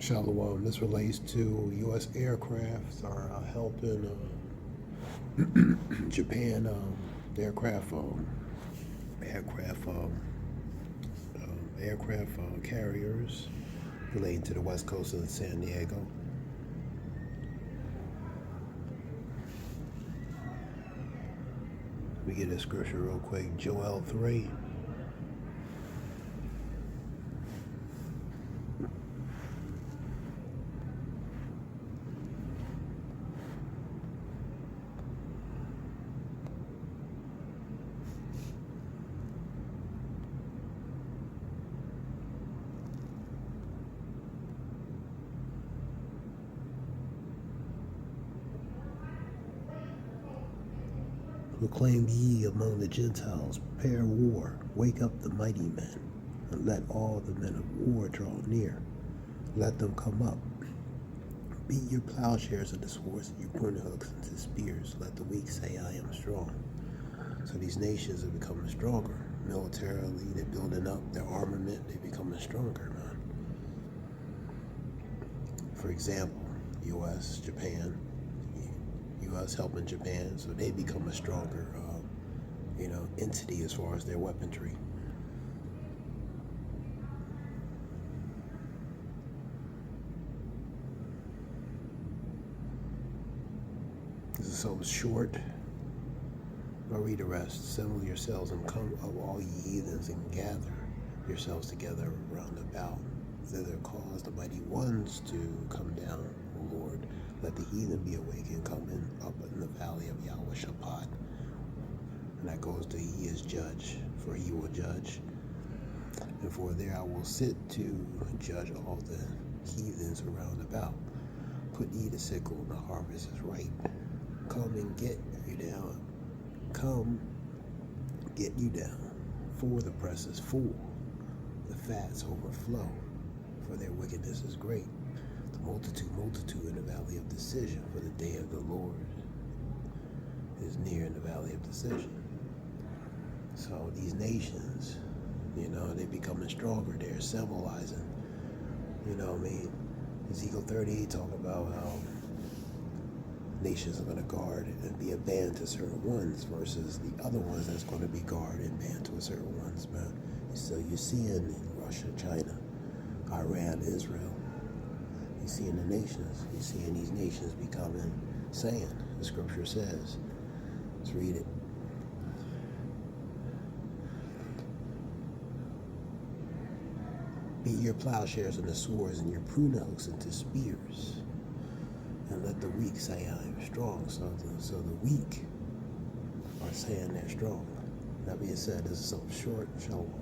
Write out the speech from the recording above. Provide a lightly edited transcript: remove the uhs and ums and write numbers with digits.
Shalom. This relates to U.S. aircrafts are helping Japan aircraft aircraft carriers relating to the west coast of San Diego. Let me get a scripture real quick. Joel 3. Proclaim ye among the Gentiles, prepare war, wake up the mighty men, and let all the men of war draw near. Let them come up. Beat your plowshares into swords and your pruning hooks into spears. Let the weak say, I am strong. So these nations are becoming stronger. Militarily, they're building up their armament, they're becoming stronger, man. For example, U.S., Japan, U.S. helping Japan, so they become a stronger, entity as far as their weaponry. This is so short. I'll read the rest. Assemble yourselves and come of all ye heathens and gather yourselves together round about. Thither cause the mighty ones to come down, O Lord. Let the heathen be awakened, come in up in the valley of Yahweh Shaphat. And that goes to he is judge, for he will judge. And for there I will sit to judge all the heathens around about. Put ye the sickle, and the harvest is ripe. Come and get you down. Come, get you down. For the press is full, the fats overflow, for their wickedness is great. The multitude in the valley of decision, for the day of the Lord is near in the valley of decision. So these nations, they're becoming stronger. They're symbolizing, Ezekiel 38 talk about how nations are going to guard and be a band to certain ones versus the other ones that's going to be guard and band to a certain ones, man. So you're seeing Russia, China, Iran, Israel. You're seeing the nations. You're seeing these nations becoming sand. The scripture says. Let's read it. Beat your plowshares into swords and your pruning hooks into spears. And let the weak say, I am strong. So the weak are saying they're strong. That being said, this is so short. Shalom.